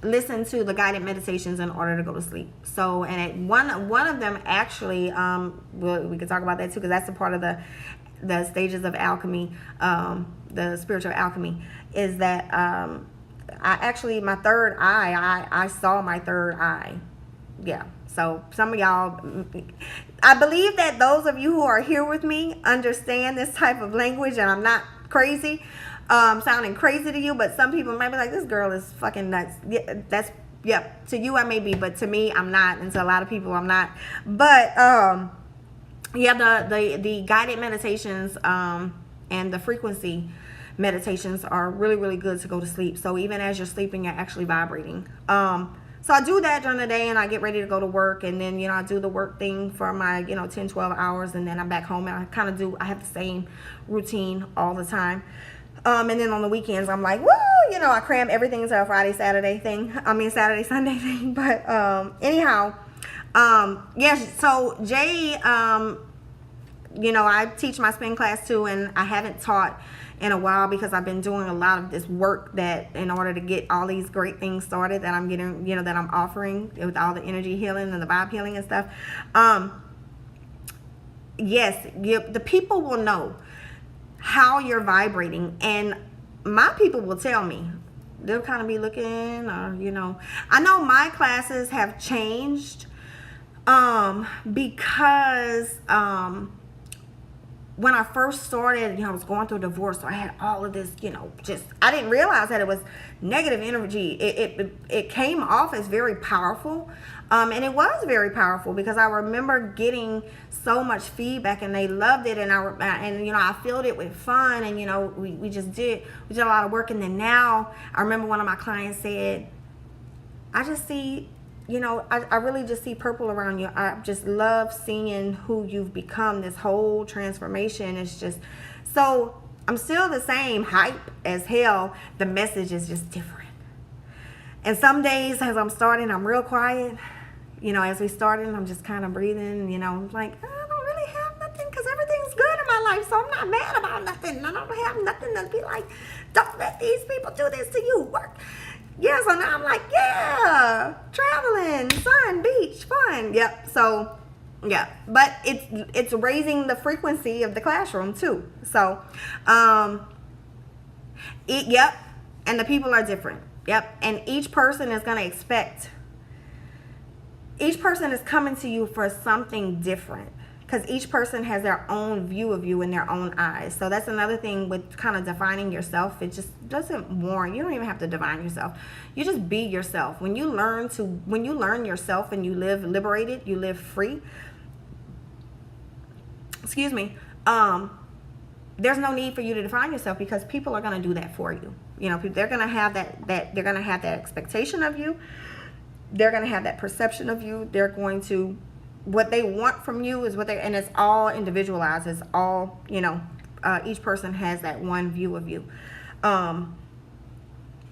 listen to the guided meditations in order to go to sleep. So, and one of them actually, we could talk about that too, because that's a part of the stages of alchemy, the spiritual alchemy, is that my third eye, I saw my third eye. Yeah. So some of y'all, I believe that those of you who are here with me understand this type of language, and I'm not crazy, sounding crazy to you, but some people might be like, this girl is fucking nuts. Yeah, to you I may be, but to me I'm not, and to a lot of people I'm not. But yeah, the guided meditations and the frequency meditations are really, really good to go to sleep. So even as you're sleeping, you're actually vibrating. So I do that during the day, and I get ready to go to work, and then, I do the work thing for my, 10, 12 hours, and then I'm back home, and I have the same routine all the time. And then on the weekends, I'm like, woo, I cram everything into a Saturday, Sunday thing. But anyhow, yes, so Jay, I teach my spin class too, and I haven't taught in a while because I've been doing a lot of this work that in order to get all these great things started that I'm getting, that I'm offering with all the energy healing and the vibe healing and stuff. Yes, the people will know how you're vibrating, and my people will tell me. They'll kind of be looking, or, I know my classes have changed because when I first started, I was going through a divorce, so I had all of this, I didn't realize that it was negative energy. It came off as very powerful, and it was very powerful because I remember getting so much feedback, and they loved it, and I filled it with fun, and we did a lot of work, and then now I remember one of my clients said, I just see. I really just see purple around you. I just love seeing who you've become. This whole transformation is just, so I'm still the same hype as hell. The message is just different. And some days as I'm starting, I'm real quiet. As we started, I'm just kind of breathing, like, I don't really have nothing because everything's good in my life. So I'm not mad about nothing. I don't have nothing to be like, don't let these people do this to you. Work. Yeah, so now I'm like, yeah, traveling, sun, beach, fun. Yep. So, yeah, but it's raising the frequency of the classroom too. So, yep, and the people are different. Yep, and each person is going to expect. Each person is coming to you for something different, because each person has their own view of you in their own eyes. So that's another thing with kind of defining yourself. It just doesn't warrant. You don't even have to define yourself. You just be yourself. When you learn yourself and you live liberated, you live free. Excuse me. There's no need for you to define yourself, because people are going to do that for you. They're going to have that they're going to have that expectation of you. They're going to have that perception of you. They're going to, what they want from you is and it's all individualized. It's all, each person has that one view of you. All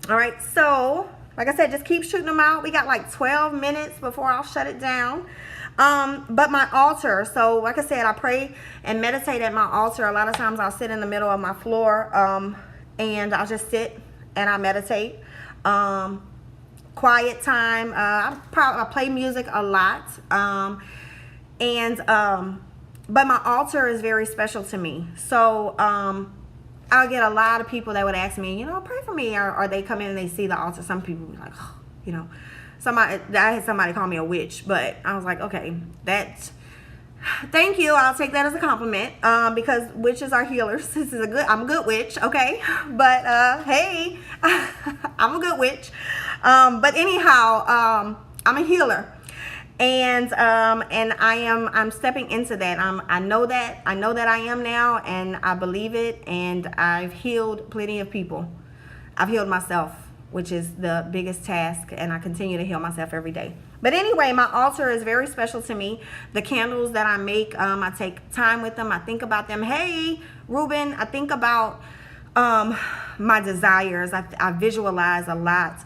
right. So like I said, just keep shooting them out. We got like 12 minutes before I'll shut it down. But my altar, so like I said, I pray and meditate at my altar. A lot of times I'll sit in the middle of my floor, and I'll just sit and I meditate. Quiet time. I play music a lot. But my altar is very special to me. So, I'll get a lot of people that would ask me, you know, pray for me, or they come in and they see the altar. Some people be like, oh, you know, I had somebody call me a witch, but I was like, okay, thank you. I'll take that as a compliment, because witches are healers. I'm a good witch, okay? But hey, I'm a good witch. But anyhow, I'm a healer, and I'm stepping into that. I know that I am now, and I believe it. And I've healed plenty of people. I've healed myself, which is the biggest task, and I continue to heal myself every day. But anyway, my altar is very special to me. The candles that I make, I take time with them. I think about them. Hey, Ruben, I think about my desires. I visualize a lot.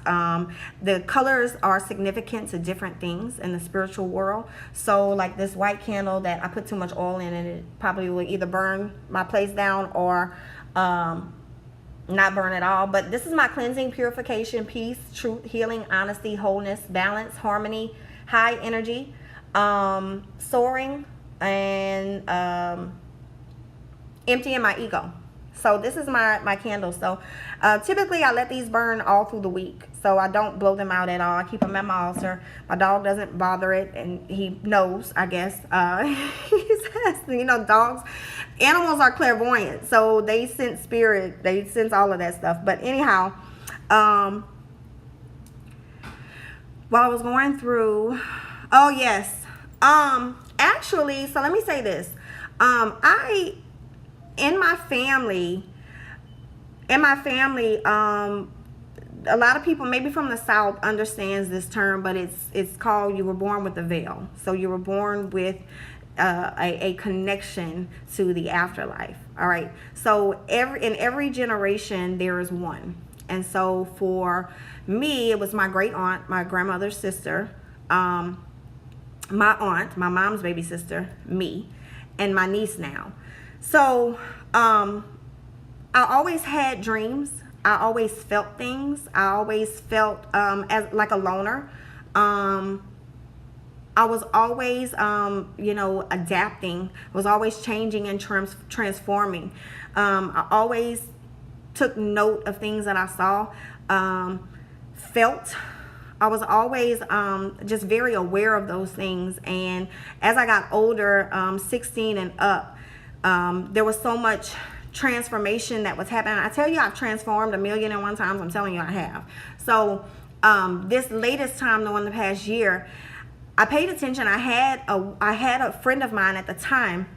The colors are significant to different things in the spiritual world. So like this white candle that I put too much oil in, and it probably will either burn my place down or not burn at all. But this is my cleansing, purification, peace, truth, healing, honesty, wholeness, balance, harmony, high energy, soaring, and emptying my ego. So this is my candle. So typically I let these burn all through the week, so I don't blow them out at all. I keep them at my altar. My dog doesn't bother it, and he knows, I guess. He says, you know, animals are clairvoyant, so they sense spirit, they sense all of that stuff. But anyhow, while I was going through, oh yes, actually, so let me say this. In my family, a lot of people, maybe from the South, understands this term, but it's called, you were born with a veil. So you were born with a connection to the afterlife. All right. So in every generation there is one. And so for me, it was my great aunt, my grandmother's sister, my aunt, my mom's baby sister, me, and my niece now. So I always had dreams. I always felt things. I always felt as like a loner. I was always, adapting. I was always changing and transforming. I always took note of things that I saw, felt. I was always just very aware of those things. And as I got older, 16 and up, there was so much transformation that was happening. I tell you, I've transformed 1,000,001 times. I'm telling you, I have. So this latest time, the one the past year, I paid attention. I had a friend of mine at the time.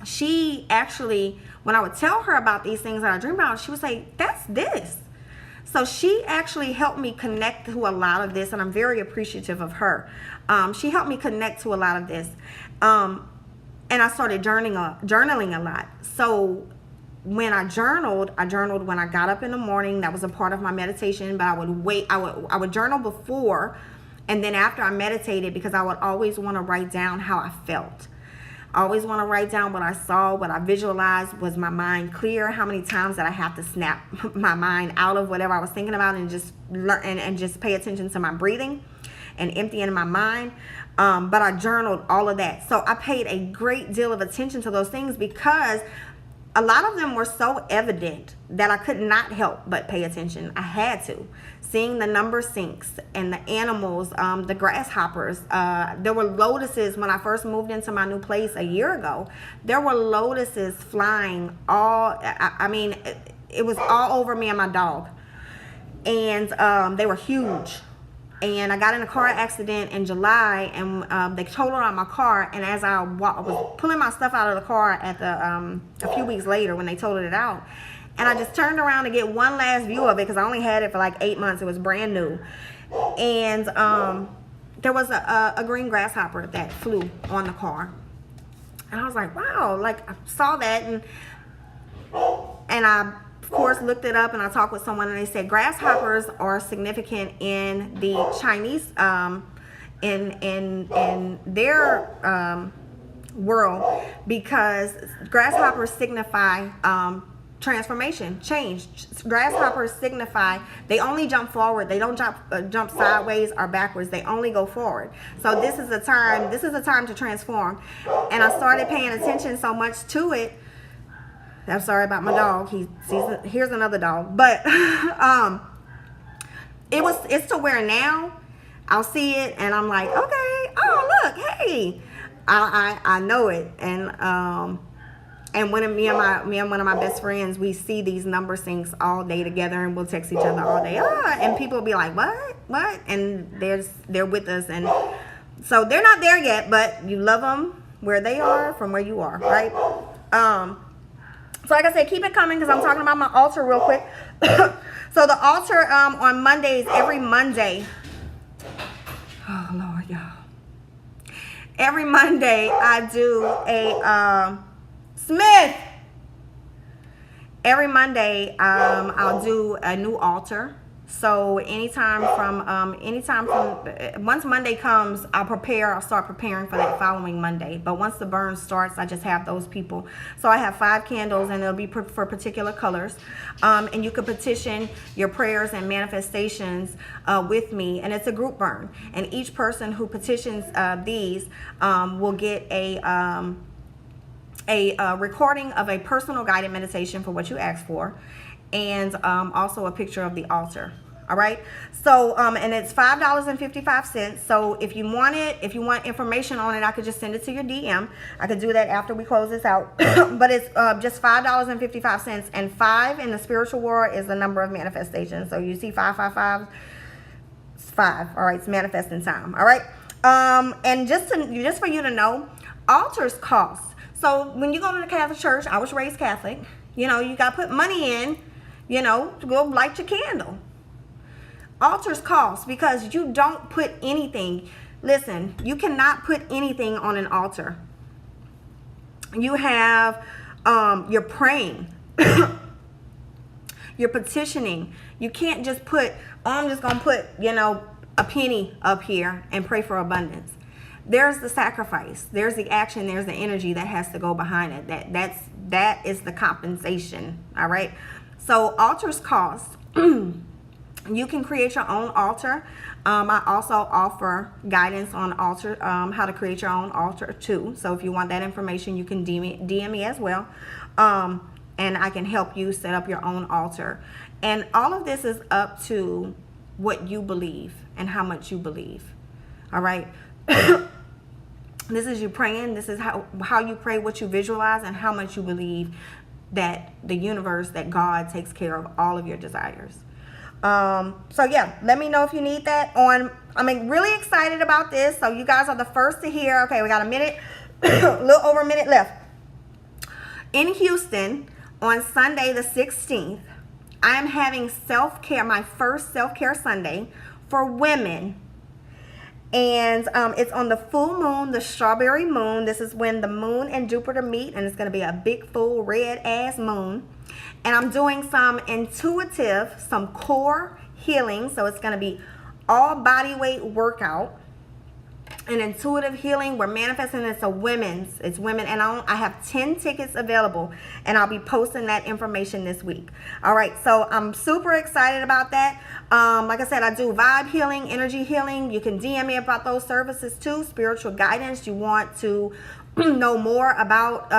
She actually, when I would tell her about these things that I dream about, she would say, that's this. So she actually helped me connect to a lot of this, and I'm very appreciative of her. She helped me connect to a lot of this. And I started journaling a lot. So when I journaled when I got up in the morning. That was a part of my meditation, but I would journal before and then after I meditated, because I would always want to write down how I felt. I always want to write down what I saw, what I visualized. Was my mind clear? How many times did I have to snap my mind out of whatever I was thinking about and just learn and just pay attention to my breathing and emptying my mind? But I journaled all of that. So I paid a great deal of attention to those things because a lot of them were so evident that I could not help but pay attention. I had to. Seeing the number sinks and the animals, the grasshoppers. There were lotuses when I first moved into my new place a year ago. There were lotuses flying it was all over me and my dog. And they were huge. And I got in a car accident in July, and they totaled out my car. And as I was pulling my stuff out of the car at a few weeks later when they totaled it out, and I just turned around to get one last view of it because I only had it for like 8 months. It was brand new. And there was a green grasshopper that flew on the car. And I was like, wow, like I saw that. And I, of course, looked it up, and I talked with someone, and they said grasshoppers are significant in the Chinese, in their world, because grasshoppers signify transformation, change. Grasshoppers signify, they only jump forward. They don't jump sideways or backwards. They only go forward. So this is a time to transform. And I started paying attention so much to it I'm sorry about my dog. Here's another dog. But it's to where now I'll see it and I'm like, okay, oh look, hey, I know it. And when me and one of my best friends, we see these number syncs all day together, and we'll text each other all day. And people will be like, what? And they're with us, and so they're not there yet, but you love them where they are from where you are, right? So like I said, keep it coming because I'm talking about my altar real quick. So the altar on Mondays, every Monday. Oh Lord, y'all. Every Monday I do a Smith. Every Monday I'll do a new altar. So anytime from once Monday comes, I'll start preparing for that following Monday. But once the burn starts, I just have those people. So I have 5 candles, and they'll be for particular colors. And you can petition your prayers and manifestations with me, and it's a group burn. And each person who petitions these will get a recording of a personal guided meditation for what you asked for, and also a picture of the altar. All right, so and it's $5.55. So if you want information on it, I could just send it to your DM. I could do that after we close this out. But it's just $5.55, and 5 in the spiritual world is the number of manifestation. So you see 555, it's 5. All right, it's manifesting time. All right, and just for you to know, altars cost. So when you go to the Catholic Church, I was raised Catholic, you got to put money in, to go light your candle. Altars cost because you don't put anything. Listen, you cannot put anything on an altar. You have, you're praying. You're petitioning. You can't just put, I'm just going to put, a penny up here and pray for abundance. There's the sacrifice, there's the action, there's the energy that has to go behind it. That is the compensation. All right. So altars cost. You can create your own altar. I also offer guidance on altar, how to create your own altar too. So if you want that information, you can DM me as well. And I can help you set up your own altar. And all of this is up to what you believe and how much you believe. All right. This is you praying. This is how you pray, what you visualize, and how much you believe that the universe, that God takes care of all of your desires. So yeah, let me know if you need that. I'm really excited about this. So you guys are the first to hear. Okay, we got a minute, a little over a minute left. In Houston on Sunday the 16th, I am having self-care, my first self-care Sunday for women. And it's on the full moon, the strawberry moon. This is when the moon and Jupiter meet, and it's going to be a big, full, red-ass moon. And I'm doing some intuitive, some core healing. So it's going to be all body weight workout and intuitive healing. We're manifesting. It's women. And I have 10 tickets available, and I'll be posting that information this week. All right. So I'm super excited about that. Like I said, I do vibe healing, energy healing. You can DM me about those services too. Spiritual guidance. You want to know more about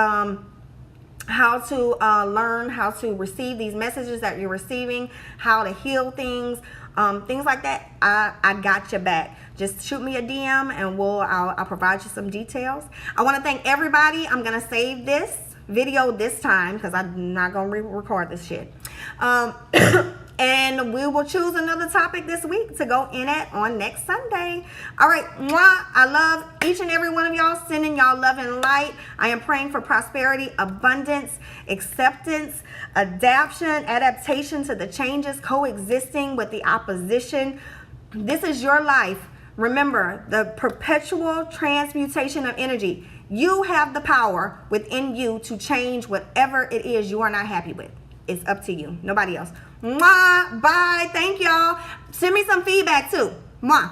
how to learn how to receive these messages that you're receiving, how to heal things, things like that. I got your back. Just shoot me a DM and I'll provide you some details. I want to thank everybody. I'm gonna save this video this time because I'm not gonna re-record this shit. And we will choose another topic this week to go in at on next Sunday. All right. Mwah. I love each and every one of y'all. Sending y'all love and light. I am praying for prosperity, abundance, acceptance, adaptation to the changes, coexisting with the opposition. This is your life. Remember, the perpetual transmutation of energy. You have the power within you to change whatever it is you are not happy with. It's up to you. Nobody else. Mwah. Bye. Thank y'all. Send me some feedback too. Mwah.